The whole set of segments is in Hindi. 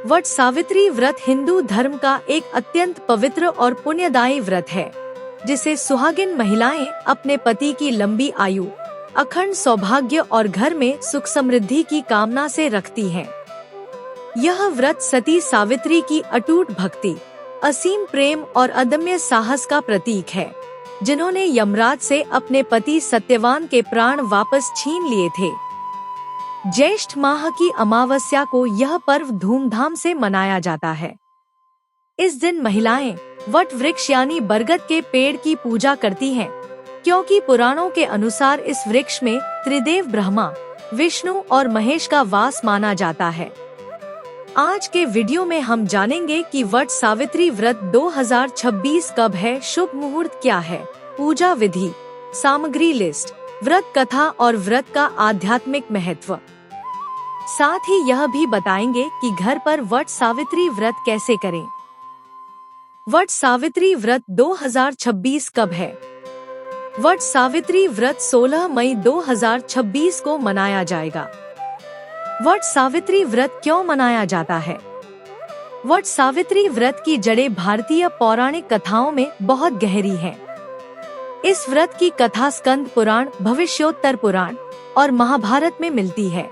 वट सावित्री व्रत हिंदू धर्म का एक अत्यंत पवित्र और पुण्यदायी व्रत है, जिसे सुहागिन महिलाएं अपने पति की लंबी आयु, अखंड सौभाग्य और घर में सुख समृद्धि की कामना से रखती हैं। यह व्रत सती सावित्री की अटूट भक्ति, असीम प्रेम और अदम्य साहस का प्रतीक है, जिन्होंने यमराज से अपने पति सत्यवान के प्राण वापस छीन लिए थे। ज्येष्ठ माह की अमावस्या को यह पर्व धूमधाम से मनाया जाता है। इस दिन महिलाएं वट वृक्ष यानी बरगद के पेड़ की पूजा करती हैं, क्योंकि पुराणों के अनुसार इस वृक्ष में त्रिदेव ब्रह्मा, विष्णु और महेश का वास माना जाता है। आज के वीडियो में हम जानेंगे कि वट सावित्री व्रत 2026 कब है, शुभ मुहूर्त क्या है, पूजा विधि, सामग्री लिस्ट, व्रत कथा और व्रत का आध्यात्मिक महत्व। साथ ही यह भी बताएंगे कि घर पर वट सावित्री व्रत कैसे करें। वट सावित्री व्रत 2026 कब है? वट सावित्री व्रत 16 मई 2026 को मनाया जाएगा। वट सावित्री व्रत क्यों मनाया जाता है? वट सावित्री व्रत की जड़ें भारतीय पौराणिक कथाओं में बहुत गहरी हैं। इस व्रत की कथा स्कंद पुराण, भविष्योत्तर पुराण और महाभारत में मिलती है।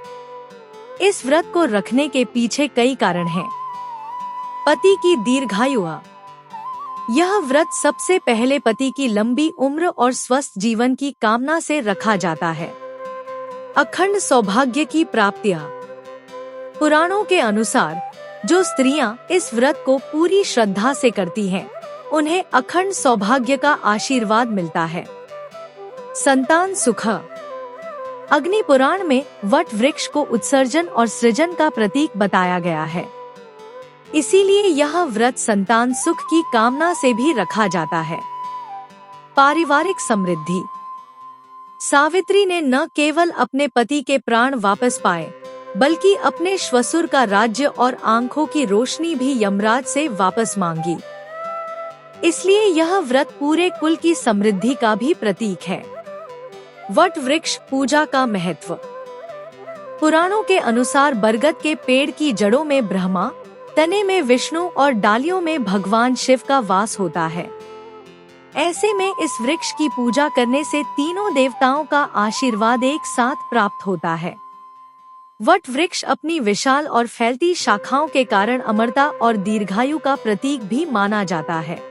इस व्रत को रखने के पीछे कई कारण हैं। पति की दीर्घायु। यह व्रत सबसे पहले पति की लंबी उम्र और स्वस्थ जीवन की कामना से रखा जाता है। अखंड सौभाग्य की प्राप्ति। पुराणों के अनुसार जो स्त्रियां इस व्रत को पूरी श्रद्धा से करती हैं, उन्हें अखंड सौभाग्य का आशीर्वाद मिलता है। संतान सुख। अग्नि पुराण में वट वृक्ष को उत्सर्जन और सृजन का प्रतीक बताया गया है। इसीलिए यह व्रत संतान सुख की कामना से भी रखा जाता है। पारिवारिक समृद्धि। सावित्री ने न केवल अपने पति के प्राण वापस पाए, बल्कि अपने श्वशुर का राज्य और आंखों की रोशनी भी यमराज से वापस मांगी। इसलिए यह व्रत पूरे कुल की समृद्धि का भी प्रतीक है। वट वृक्ष पूजा का महत्व। पुराणों के अनुसार बरगद के पेड़ की जड़ों में ब्रह्मा, तने में विष्णु और डालियों में भगवान शिव का वास होता है। ऐसे में इस वृक्ष की पूजा करने से तीनों देवताओं का आशीर्वाद एक साथ प्राप्त होता है। वट वृक्ष अपनी विशाल और फैलती शाखाओं के कारण अमरता और दीर्घायु का प्रतीक भी माना जाता है।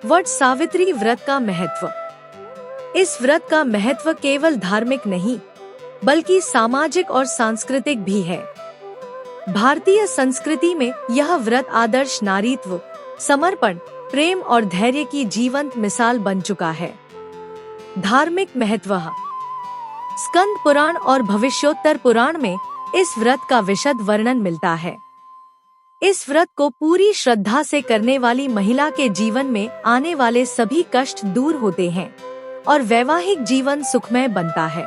वट सावित्री व्रत का महत्व। इस व्रत का महत्व केवल धार्मिक नहीं, बल्कि सामाजिक और सांस्कृतिक भी है। भारतीय संस्कृति में यह व्रत आदर्श नारीत्व, समर्पण, प्रेम और धैर्य की जीवंत मिसाल बन चुका है। धार्मिक महत्व। स्कंद पुराण और भविष्योत्तर पुराण में इस व्रत का विशद वर्णन मिलता है। इस व्रत को पूरी श्रद्धा से करने वाली महिला के जीवन में आने वाले सभी कष्ट दूर होते हैं और वैवाहिक जीवन सुखमय बनता है।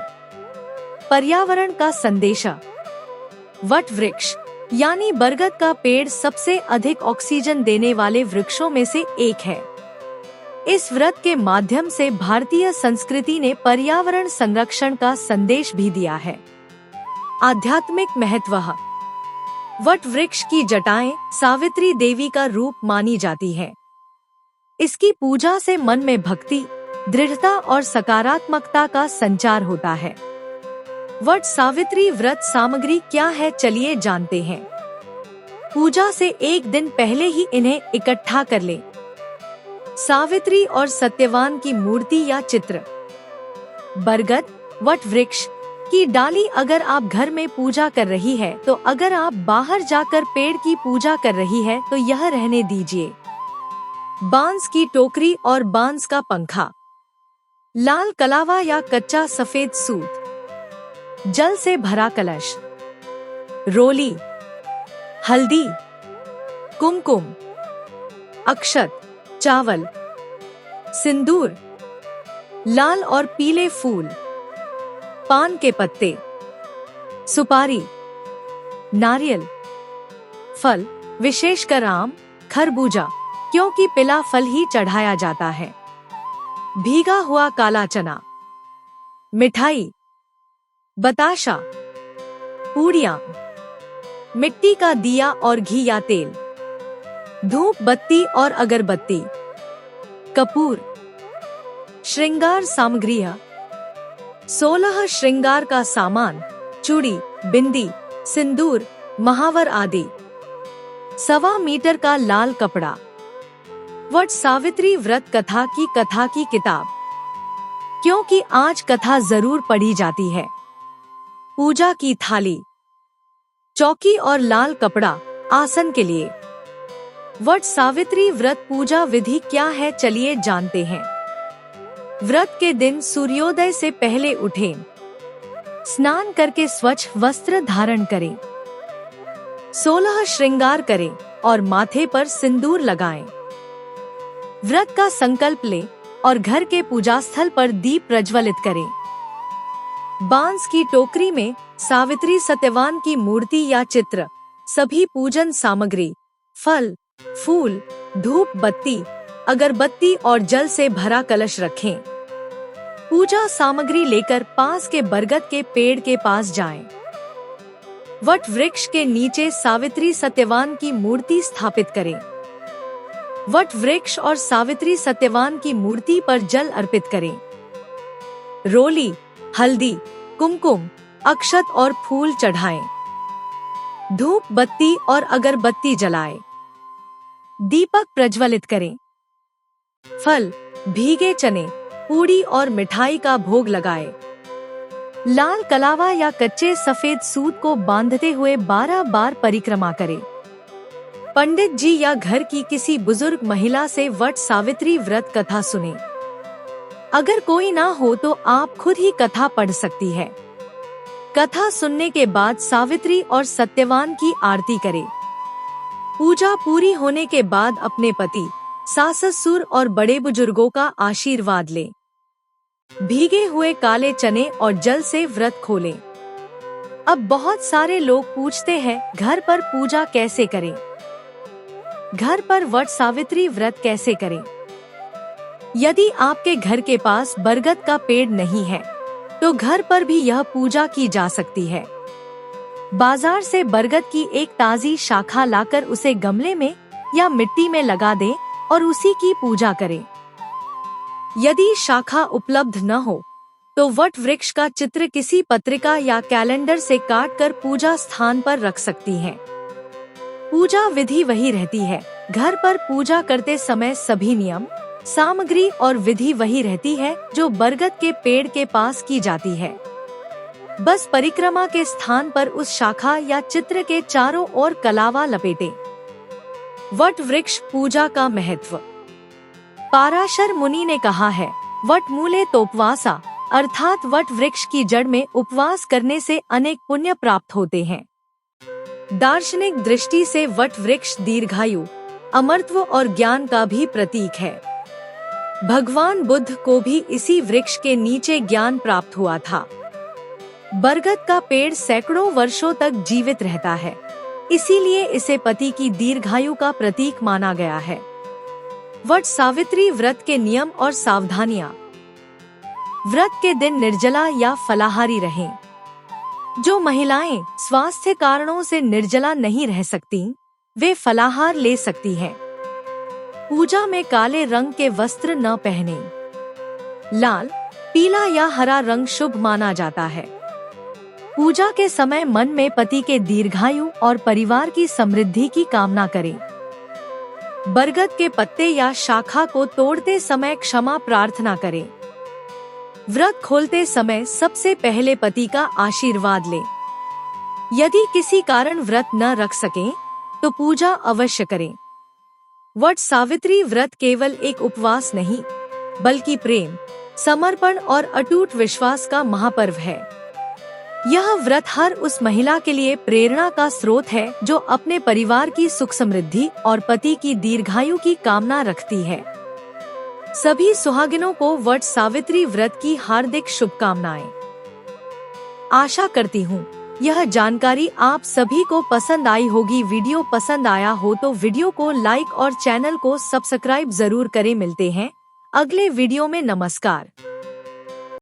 पर्यावरण का संदेश। वट वृक्ष यानी बरगद का पेड़ सबसे अधिक ऑक्सीजन देने वाले वृक्षों में से एक है। इस व्रत के माध्यम से भारतीय संस्कृति ने पर्यावरण संरक्षण का संदेश भी दिया है। आध्यात्मिक महत्व। वट वृक्ष की जटाएं सावित्री देवी का रूप मानी जाती है। इसकी पूजा से मन में भक्ति, दृढ़ता और सकारात्मकता का संचार होता है। वट सावित्री व्रत सामग्री क्या है, चलिए जानते हैं। पूजा से एक दिन पहले ही इन्हें इकट्ठा कर लें। सावित्री और सत्यवान की मूर्ति या चित्र। बरगद, वट वृक्ष की डाली अगर आप घर में पूजा कर रही है तो अगर आप बाहर जाकर पेड़ की पूजा कर रही है तो यह रहने दीजिए। बांस की टोकरी और बांस का पंखा। लाल कलावा या कच्चा सफेद सूत। जल से भरा कलश। रोली, हल्दी, कुमकुम, अक्षत, चावल, सिंदूर, लाल और पीले फूल, पान के पत्ते, सुपारी, नारियल, फल, विशेषकर आम, खरबूजा, क्योंकि पिला फल ही चढ़ाया जाता है। भीगा हुआ काला चना, मिठाई, बताशा, पूड़ियाँ, मिट्टी का दिया और घी या तेल, धूप बत्ती और अगरबत्ती, कपूर। श्रृंगार सामग्रियां: 16 श्रृंगार का सामान, चूड़ी, बिंदी, सिंदूर, महावर आदि। 1.25 मीटर का लाल कपड़ा। वट सावित्री व्रत कथा की किताब, क्योंकि आज कथा जरूर पढ़ी जाती है। पूजा की थाली, चौकी और लाल कपड़ा आसन के लिए। वट सावित्री व्रत पूजा विधि क्या है, चलिए जानते हैं। व्रत के दिन सूर्योदय से पहले उठें, स्नान करके स्वच्छ वस्त्र धारण करें, 16 श्रृंगार करें और माथे पर सिंदूर लगाएं। व्रत का संकल्प लें और घर के पूजा स्थल पर दीप प्रज्वलित करें। बांस की टोकरी में सावित्री सत्यवान की मूर्ति या चित्र, सभी पूजन सामग्री, फल, फूल, धूप बत्ती, अगरबत्ती और जल से भरा कलश रखें। पूजा सामग्री लेकर पास के बरगद के पेड़ के पास जाएं। वट वृक्ष के नीचे सावित्री सत्यवान की मूर्ति स्थापित करें। वट वृक्ष और सावित्री सत्यवान की मूर्ति पर जल अर्पित करें। रोली, हल्दी, कुमकुम, अक्षत और फूल चढ़ाएं। धूप बत्ती और अगरबत्ती जलाएं। दीपक प्रज्वलित करें। फल, भीगे चने, पूड़ी और मिठाई का भोग लगाएं। लाल कलावा या कच्चे सफेद सूत को बांधते हुए 12 बार परिक्रमा करें। पंडित जी या घर की किसी बुजुर्ग महिला से वट सावित्री व्रत कथा सुने। अगर कोई ना हो तो आप खुद ही कथा पढ़ सकती है। कथा सुनने के बाद सावित्री और सत्यवान की आरती करें। पूजा पूरी होने के बाद अपने पति, सास ससुर और बड़े बुजुर्गों का आशीर्वाद लें। भीगे हुए काले चने और जल से व्रत खोलें। अब बहुत सारे लोग पूछते हैं, घर पर पूजा कैसे करें? घर पर वट सावित्री व्रत कैसे करें? यदि आपके घर के पास बरगद का पेड़ नहीं है, तो घर पर भी यह पूजा की जा सकती है। बाजार से बरगद की एक ताजी शाखा लाकर उसे गमले में या मिट्टी में लगा दें और उसी की पूजा करें। यदि शाखा उपलब्ध न हो, तो वट वृक्ष का चित्र किसी पत्रिका या कैलेंडर से काटकर पूजा स्थान पर रख सकती हैं। पूजा विधि वही रहती है। घर पर पूजा करते समय सभी नियम, सामग्री और विधि वही रहती है जो बरगद के पेड़ के पास की जाती है। बस परिक्रमा के स्थान पर उस शाखा या चित्र के चारों ओर कलावा लपेटें। वट वृक्ष पूजा का महत्व। पाराशर मुनि ने कहा है, वट मूले तोपवासा, अर्थात वट वृक्ष की जड़ में उपवास करने से अनेक पुण्य प्राप्त होते हैं। दार्शनिक दृष्टि से वट वृक्ष दीर्घायु, अमरत्व और ज्ञान का भी प्रतीक है। भगवान बुद्ध को भी इसी वृक्ष के नीचे ज्ञान प्राप्त हुआ था। बरगद का पेड़ सैकड़ों वर्षों तक जीवित रहता है, इसीलिए इसे पति की दीर्घायु का प्रतीक माना गया है। वट सावित्री व्रत के नियम और सावधानियां। व्रत के दिन निर्जला या फलाहारी रहें। जो महिलाएं स्वास्थ्य कारणों से निर्जला नहीं रह सकती, वे फलाहार ले सकती हैं। पूजा में काले रंग के वस्त्र न पहनें। लाल, पीला या हरा रंग शुभ माना जाता है। पूजा के समय मन में पति के दीर्घायु और परिवार की समृद्धि की कामना करें। बरगद के पत्ते या शाखा को तोड़ते समय क्षमा प्रार्थना करें। व्रत खोलते समय सबसे पहले पति का आशीर्वाद लें। यदि किसी कारण व्रत न रख सकें, तो पूजा अवश्य करें। वट सावित्री व्रत केवल एक उपवास नहीं, बल्कि प्रेम, समर्पण और अटूट विश्वास का महापर्व है। यह व्रत हर उस महिला के लिए प्रेरणा का स्रोत है जो अपने परिवार की सुख समृद्धि और पति की दीर्घायु की कामना रखती है। सभी सुहागिनों को वट सावित्री व्रत की हार्दिक शुभकामनाएं। आशा करती हूँ यह जानकारी आप सभी को पसंद आई होगी। वीडियो पसंद आया हो तो वीडियो को लाइक और चैनल को सब्सक्राइब जरूर करें। मिलते हैं अगले वीडियो में। नमस्कार।